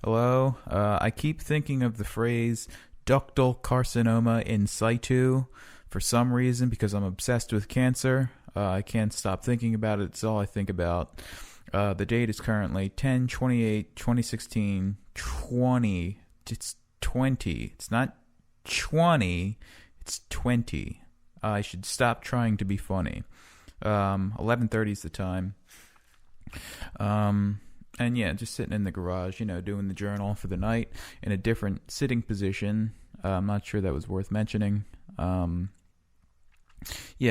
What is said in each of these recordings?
Hello. I keep thinking of the phrase ductal carcinoma in situ for some reason because I'm obsessed with cancer. I can't stop thinking about it. It's all I think about. The date is currently 10/28/2016. 20. It's 20. It's not 20. It's 20. I should stop trying to be funny. 11:30 is the time. And yeah, just sitting in the garage, doing the journal for the night in a different sitting position. I'm not sure that was worth mentioning. Yeah,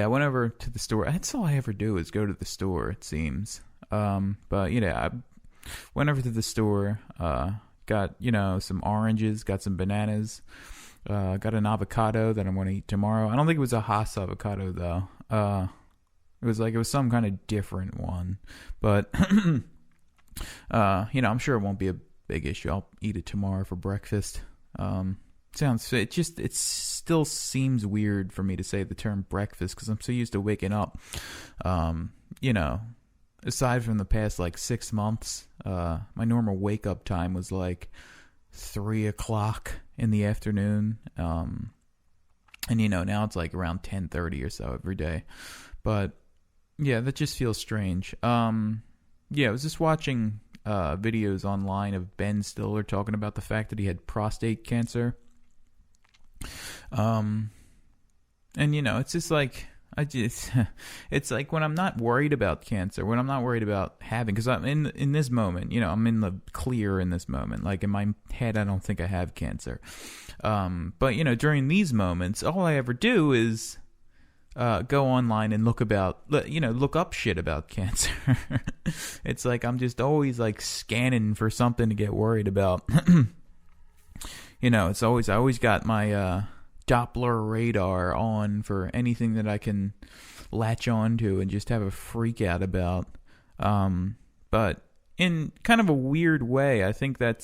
I went over to the store. That's all I ever do is go to the store, it seems. But, I went over to the store, got, some oranges, got some bananas, got an avocado that I'm going to eat tomorrow. I don't think it was a Haas avocado, though. It was some kind of different one. But... I'm sure it won't be a big issue. I'll eat it tomorrow for breakfast. It still seems weird for me to say the term breakfast because I'm so used to waking up. Aside from the past 6 months, my normal wake up time was 3:00 in the afternoon. And now it's around 10:30 or so every day. But yeah, that just feels strange. Yeah, I was just watching videos online of Ben Stiller talking about the fact that he had prostate cancer. And it's just it's when I'm not worried about cancer, when I'm not worried about having, because I'm in this moment, I'm in the clear in this moment. In my head, I don't think I have cancer. But during these moments, all I ever do is go online and look up shit about cancer. It's I'm just always scanning for something to get worried about. I always got my Doppler radar on for anything that I can latch on to and just have a freak out about. But in kind of a weird way, I think that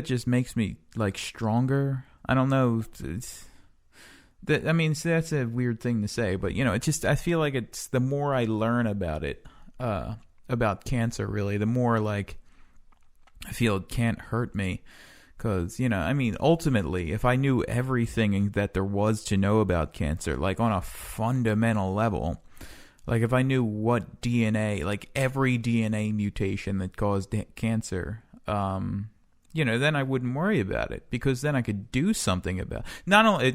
just makes me stronger. I don't know. That's a weird thing to say, but I feel like it's the more I learn about it, about cancer, really, the more I feel it can't hurt me. Because, ultimately, if I knew everything that there was to know about cancer, on a fundamental level, if I knew what DNA, every DNA mutation that caused cancer, then I wouldn't worry about it because then I could do something about it. Not only,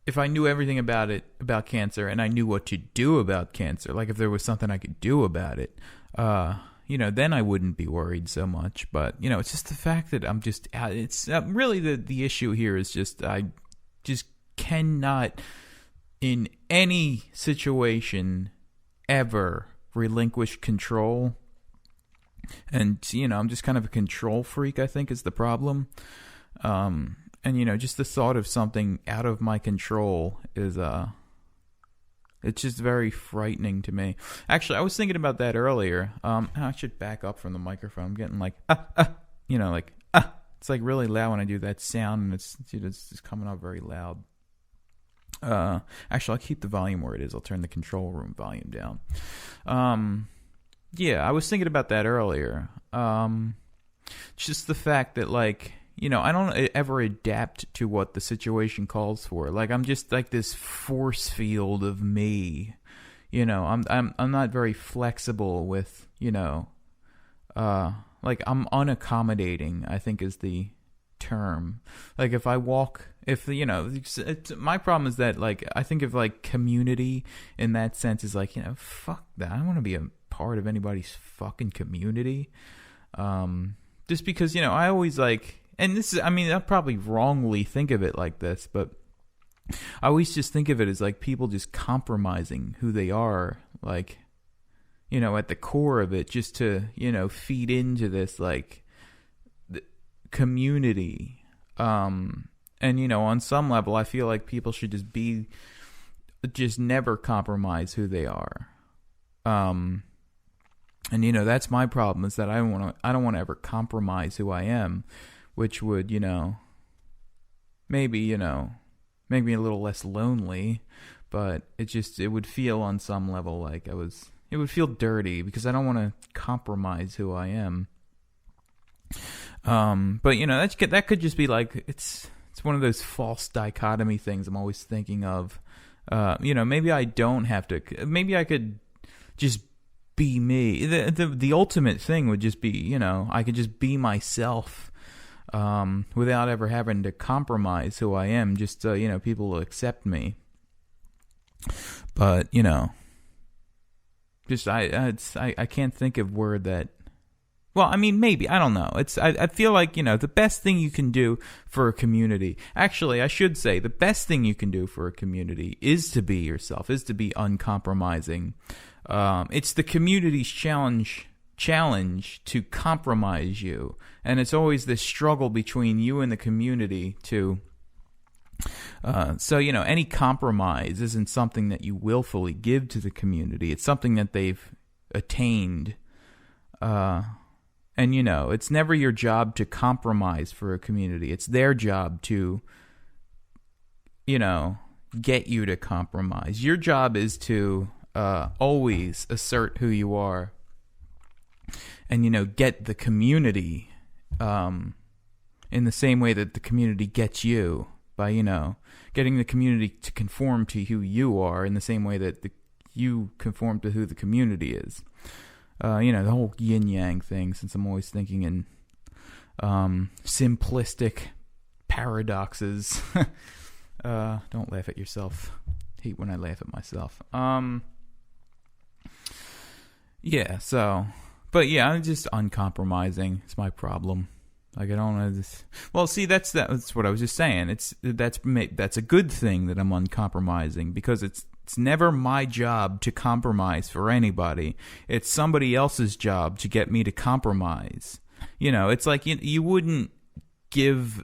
if I knew everything about cancer and I knew what to do about cancer, if there was something I could do about it, then I wouldn't be worried so much. But, it's just the fact that I'm just, it's really the issue here is just, I just cannot in any situation ever relinquish control. And, I'm just kind of a control freak, I think, is the problem. And, just the thought of something out of my control is, it's just very frightening to me. Actually, I was thinking about that earlier. I should back up from the microphone. I'm getting it's really loud when I do that sound, and it's just coming up very loud. Actually, I'll keep the volume where it is. I'll turn the control room volume down. Yeah, I was thinking about that earlier. Just the fact that, I don't ever adapt to what the situation calls for. I'm just this force field of me. I'm not very flexible with, I'm unaccommodating, I think is the term. If I walk, my problem is that, I think of, community in that sense is fuck that. I don't want to be a part of anybody's fucking community. Just because, I always and this is, I probably wrongly think of it like this, but I always just think of it as people just compromising who they are, at the core of it, just to, feed into this, community. And, on some level, I feel like people should just never compromise who they are. And, that's my problem is that I don't want to ever compromise who I am. Which would, maybe, make me a little less lonely, but it would feel on some level it would feel dirty because I don't want to compromise who I am. But that could just be like it's one of those false dichotomy things I'm always thinking of. Maybe I don't have to. Maybe I could just be me. The ultimate thing would just be, I could just be myself, without ever having to compromise who I am. Just people will accept me. But just I can't think of word that. Well, I mean, maybe. I don't know. I feel like, the best thing you can do for a community. Actually, I should say the best thing you can do for a community is to be yourself, is to be uncompromising. It's the community's challenge to compromise you. And it's always this struggle between you and the community to... So, any compromise isn't something that you willfully give to the community. It's something that they've attained. And, it's never your job to compromise for a community. It's their job to, get you to compromise. Your job is to always assert who you are and, get the community in the same way that the community gets you by, getting the community to conform to who you are in the same way that you conform to who the community is. The whole yin-yang thing, since I'm always thinking in simplistic paradoxes. Don't laugh at yourself. Hate when I laugh at myself. But I'm just uncompromising. It's my problem. Like, I don't know this. Well, see, that's what I was just saying. That's a good thing that I'm uncompromising, because it's never my job to compromise for anybody. It's somebody else's job to get me to compromise. It's like you wouldn't give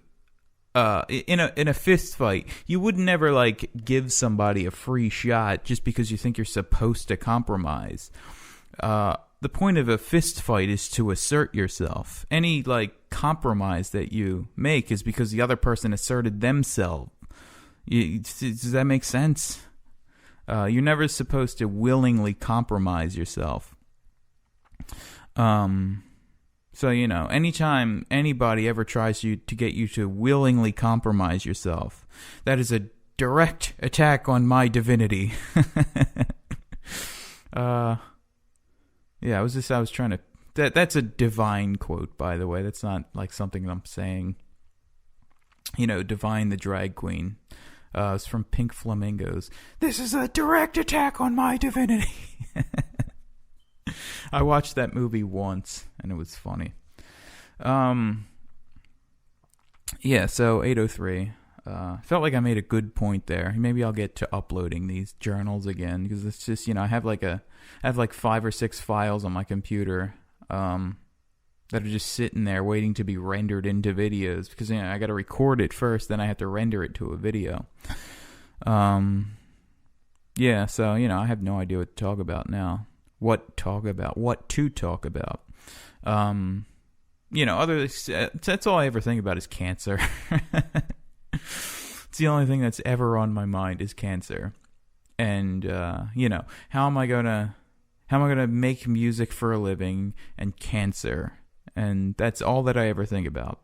in a fist fight. You would never like give somebody a free shot just because you think you're supposed to compromise. The point of a fist fight is to assert yourself. Any like compromise that you make is because the other person asserted themselves. Does that make sense? You're never supposed to willingly compromise yourself. So, anytime anybody ever tries to get you to willingly compromise yourself, that is a direct attack on my divinity. I was trying to... That's a divine quote, by the way. That's not like something I'm saying. Divine the drag queen. It's from Pink Flamingos. This is a direct attack on my divinity. I watched that movie once, and it was funny. So 803. Felt like I made a good point there. Maybe I'll get to uploading these journals again, because it's just, I have like 5 or 6 files on my computer that are just sitting there waiting to be rendered into videos, because I got to record it first, then I have to render it to a video. I have no idea what to talk about now. What to talk about. That's all I ever think about is cancer. It's the only thing that's ever on my mind is cancer. And how am I gonna make music for a living and cancer? And that's all that I ever think about.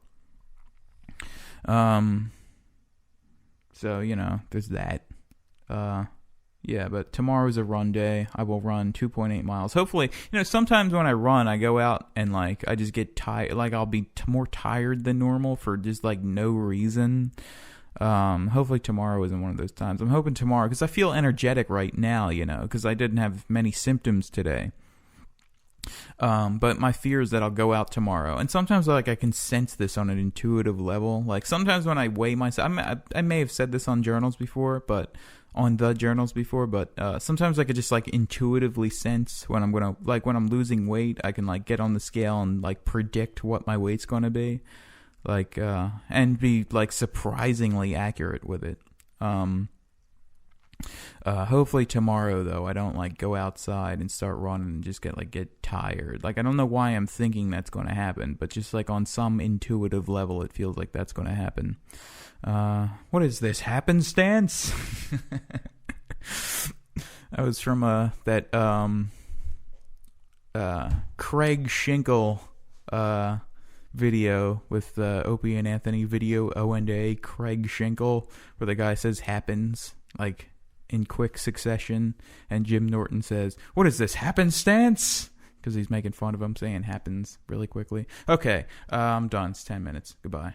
There's that. But tomorrow is a run day. I will run 2.8 miles. Hopefully, sometimes when I run, I go out and like I just get tired. Like I'll be more tired than normal for just like no reason. Hopefully tomorrow isn't one of those times. I'm hoping tomorrow, because I feel energetic right now, because I didn't have many symptoms today. But my fear is that I'll go out tomorrow, and sometimes like I can sense this on an intuitive level. Like sometimes when I weigh myself, I may have said this on the journals before, but sometimes I could just like intuitively sense when when I'm losing weight, I can like get on the scale and like predict what my weight's gonna be, like and be like surprisingly accurate with it. Hopefully tomorrow though I don't like go outside and start running and just get tired. Like I don't know why I'm thinking that's going to happen, but just like on some intuitive level it feels like that's going to happen. What is this, happenstance? That was from that Craig Schinkel video with Opie and Anthony video O&A Craig Schenkel, where the guy says happens, like, in quick succession, and Jim Norton says, "What is this, happenstance?" Because he's making fun of him saying happens really quickly. Okay, I'm done. It's 10 minutes. Goodbye.